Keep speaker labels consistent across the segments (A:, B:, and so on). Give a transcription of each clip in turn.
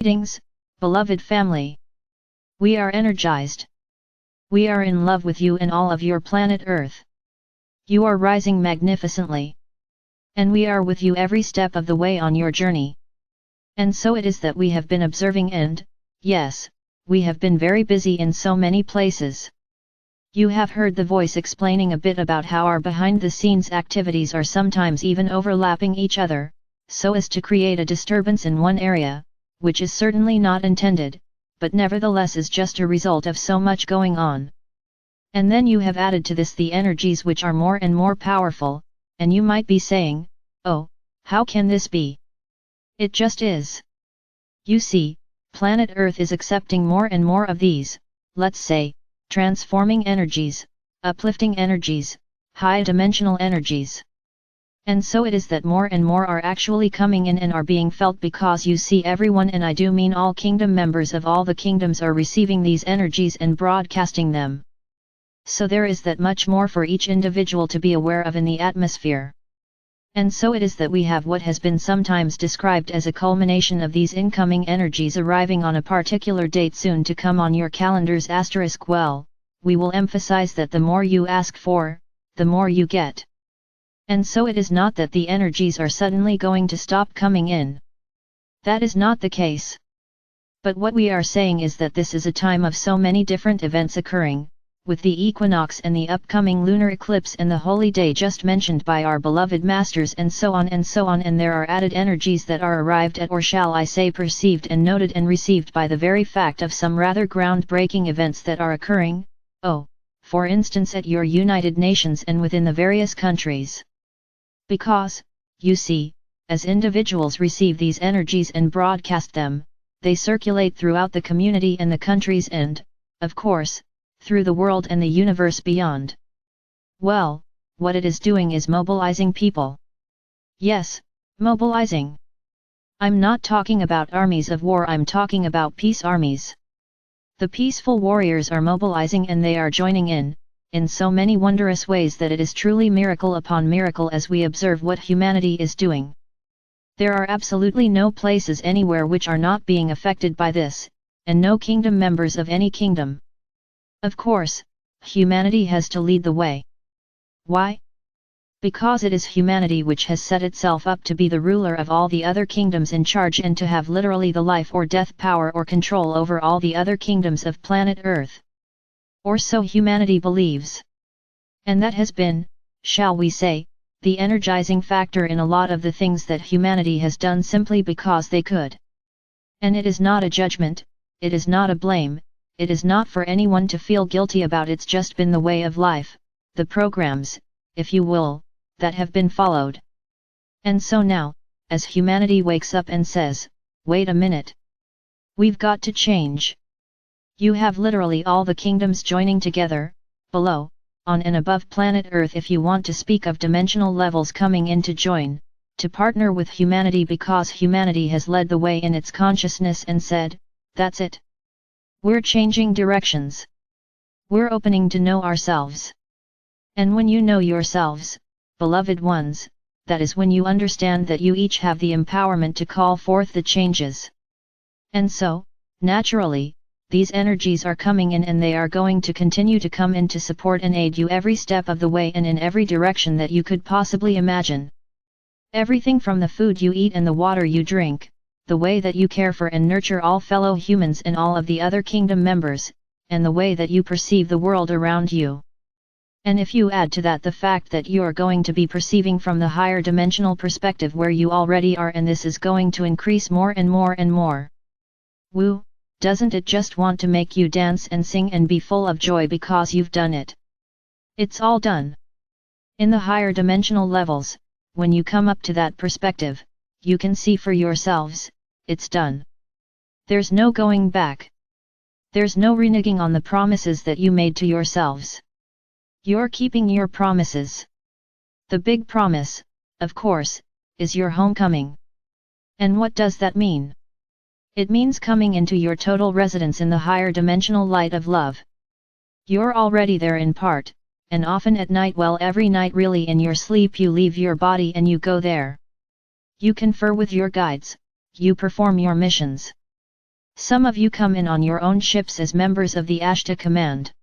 A: Greetings, beloved family. We are energized. We are in love with you and all of your planet Earth. You are rising magnificently. And we are with you every step of the way on your journey. And so it is that we have been observing and, yes, we have been very busy in so many places. You have heard the voice explaining a bit about how our behind-the-scenes activities are sometimes even overlapping each other, so as to create a disturbance in one area, which is certainly not intended, but nevertheless is just a result of so much going on. And then you have added to this the energies which are more and more powerful, and you might be saying, oh, how can this be? It just is. You see, planet Earth is accepting more and more of these, let's say, transforming energies, uplifting energies, high-dimensional energies. And so it is that more and more are actually coming in and are being felt, because you see everyone, and I do mean all kingdom members of all the kingdoms, are receiving these energies and broadcasting them. So there is that much more for each individual to be aware of in the atmosphere. And so it is that we have what has been sometimes described as a culmination of these incoming energies arriving on a particular date soon to come on your calendars. Well, we will emphasize that the more you ask for, the more you get. And so it is not that the energies are suddenly going to stop coming in. That is not the case. But what we are saying is that this is a time of so many different events occurring, with the equinox and the upcoming lunar eclipse and the holy day just mentioned by our beloved masters, and so on, and there are added energies that are arrived at, or shall I say perceived and noted and received by the very fact of some rather groundbreaking events that are occurring, for instance at your United Nations and within the various countries. Because, you see, as individuals receive these energies and broadcast them, they circulate throughout the community and the countries and, of course, through the world and the universe beyond. Well, what it is doing is mobilizing people. Yes, mobilizing. I'm not talking about armies of war, I'm talking about peace armies. The peaceful warriors are mobilizing, and they are joining in so many wondrous ways that it is truly miracle upon miracle as we observe what humanity is doing. There are absolutely no places anywhere which are not being affected by this, and no kingdom members of any kingdom. Of course, humanity has to lead the way. Why? Because it is humanity which has set itself up to be the ruler of all the other kingdoms, in charge, and to have literally the life or death power or control over all the other kingdoms of planet Earth. Or so humanity believes. And that has been, shall we say, the energizing factor in a lot of the things that humanity has done simply because they could. And it is not a judgment, it is not a blame, it is not for anyone to feel guilty about. It's just been the way of life, the programs, if you will, that have been followed. And so now, as humanity wakes up and says, wait a minute. We've got to change. You have literally all the kingdoms joining together, below, on and above planet Earth, if you want to speak of dimensional levels coming in to join, to partner with humanity, because humanity has led the way in its consciousness and said, that's it. We're changing directions. We're opening to know ourselves. And when you know yourselves, beloved ones, that is when you understand that you each have the empowerment to call forth the changes. And so, naturally, these energies are coming in, and they are going to continue to come in to support and aid you every step of the way and in every direction that you could possibly imagine. Everything from the food you eat and the water you drink, the way that you care for and nurture all fellow humans and all of the other kingdom members, and the way that you perceive the world around you. And if you add to that the fact that you are going to be perceiving from the higher dimensional perspective where you already are, and this is going to increase more and more and more. Woo, doesn't it just want to make you dance and sing and be full of joy because you've done it? It's all done. In the higher dimensional levels, when you come up to that perspective, you can see for yourselves, it's done. There's no going back. There's no reneging on the promises that you made to yourselves. You're keeping your promises. The big promise, of course, is your homecoming. And what does that mean? It means coming into your total residence in the higher dimensional light of love. You're already there in part, and often at night, well, every night really, in your sleep you leave your body and you go there. You confer with your guides, you perform your missions. Some of you come in on your own ships as members of the Ashta Command.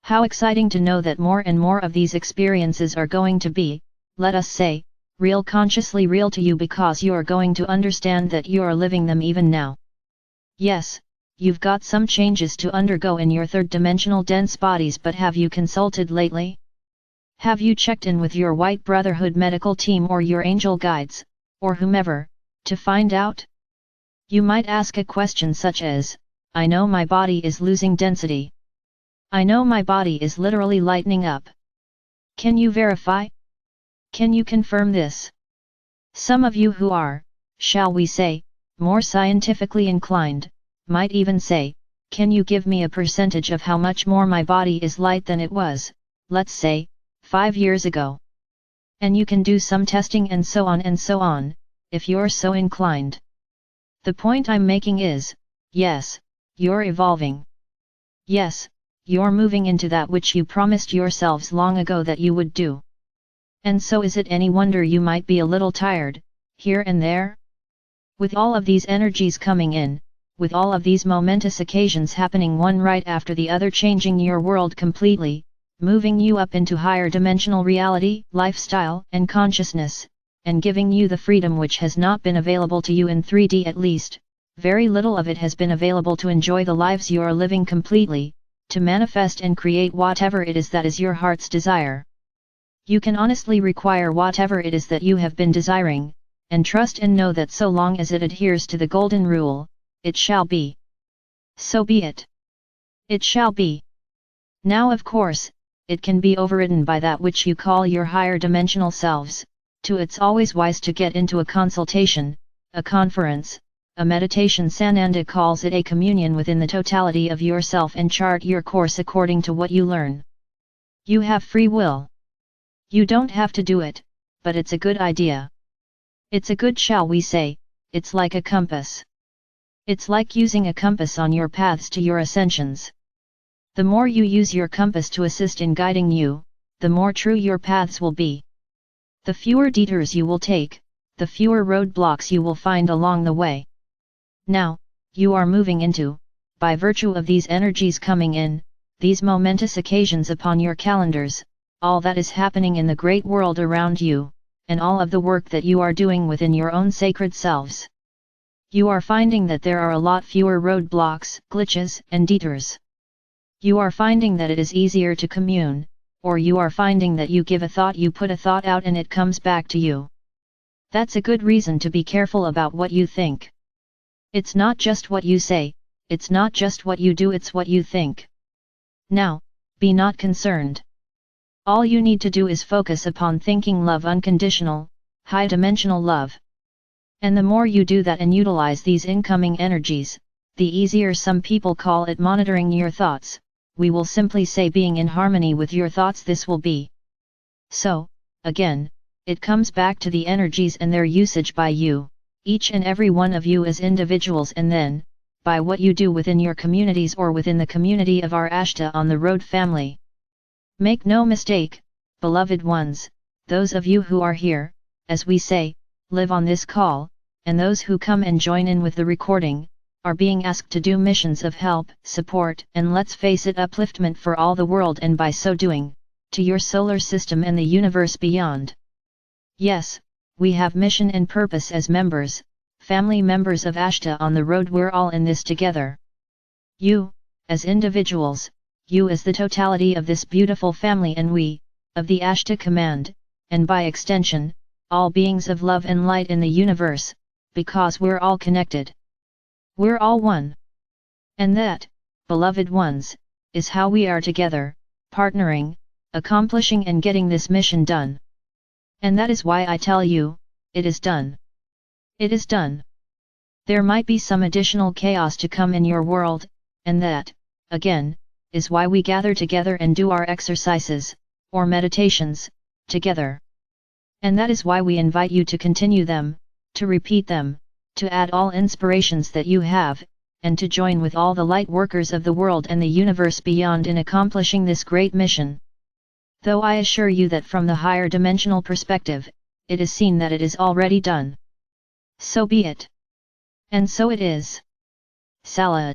A: How exciting to know that more and more of these experiences are going to be, let us say, real, consciously real to you, because you are going to understand that you are living them even now. Yes, you've got some changes to undergo in your third-dimensional dense bodies, but have you consulted lately? Have you checked in with your White Brotherhood medical team or your angel guides, or whomever, to find out? You might ask a question such as, I know my body is losing density. I know my body is literally lightening up. Can you verify? Can you confirm this? Some of you who are, shall we say, more scientifically inclined, might even say, can you give me a percentage of how much more my body is light than it was, let's say, 5 years ago? And you can do some testing and so on, if you're so inclined. The point I'm making is, yes, you're evolving. Yes, you're moving into that which you promised yourselves long ago that you would do. And so is it any wonder you might be a little tired, here and there? With all of these energies coming in, with all of these momentous occasions happening one right after the other, changing your world completely, moving you up into higher dimensional reality, lifestyle, and consciousness, and giving you the freedom which has not been available to you in 3D at least, very little of it has been available to enjoy the lives you are living completely, to manifest and create whatever it is that is your heart's desire. You can honestly require whatever it is that you have been desiring, and trust and know that so long as it adheres to the golden rule, it shall be. So be it. It shall be. Now of course, it can be overridden by that which you call your higher dimensional selves. Too, it's always wise to get into a consultation, a conference, a meditation. Sananda calls it a communion within the totality of yourself, and chart your course according to what you learn. You have free will. You don't have to do it, but it's a good idea. It's a good, shall we say, it's like a compass. It's like using a compass on your paths to your ascensions. The more you use your compass to assist in guiding you, the more true your paths will be. The fewer detours you will take, the fewer roadblocks you will find along the way. Now, you are moving into, by virtue of these energies coming in, these momentous occasions upon your calendars, all that is happening in the great world around you, and all of the work that you are doing within your own sacred selves. You are finding that there are a lot fewer roadblocks, glitches, and detours. You are finding that it is easier to commune, or you are finding that you give a thought, you put a thought out, and it comes back to you. That's a good reason to be careful about what you think. It's not just what you say, it's not just what you do, it's what you think. Now, be not concerned. All you need to do is focus upon thinking love, unconditional, high-dimensional love. And the more you do that and utilize these incoming energies, the easier. Some people call it monitoring your thoughts, we will simply say being in harmony with your thoughts. This will be. So, again, it comes back to the energies and their usage by you, each and every one of you as individuals, and then, by what you do within your communities or within the community of our Ashta on the Road family. Make no mistake, beloved ones, those of you who are here, as we say, live on this call, and those who come and join in with the recording, are being asked to do missions of help, support, and let's face it, upliftment for all the world, and by so doing, to your solar system and the universe beyond. Yes, we have mission and purpose as members, family members of Ashta on the Road. We're all in this together. You, as individuals, you as the totality of this beautiful family, and we, of the Ashta Command, and by extension, all beings of love and light in the universe, because we're all connected. We're all one. And that, beloved ones, is how we are together, partnering, accomplishing and getting this mission done. And that is why I tell you, it is done. It is done. There might be some additional chaos to come in your world, and that, again, is why we gather together and do our exercises, or meditations, together. And that is why we invite you to continue them, to repeat them, to add all inspirations that you have, and to join with all the light workers of the world and the universe beyond in accomplishing this great mission. Though I assure you that from the higher dimensional perspective, it is seen that it is already done. So be it. And so it is. salad.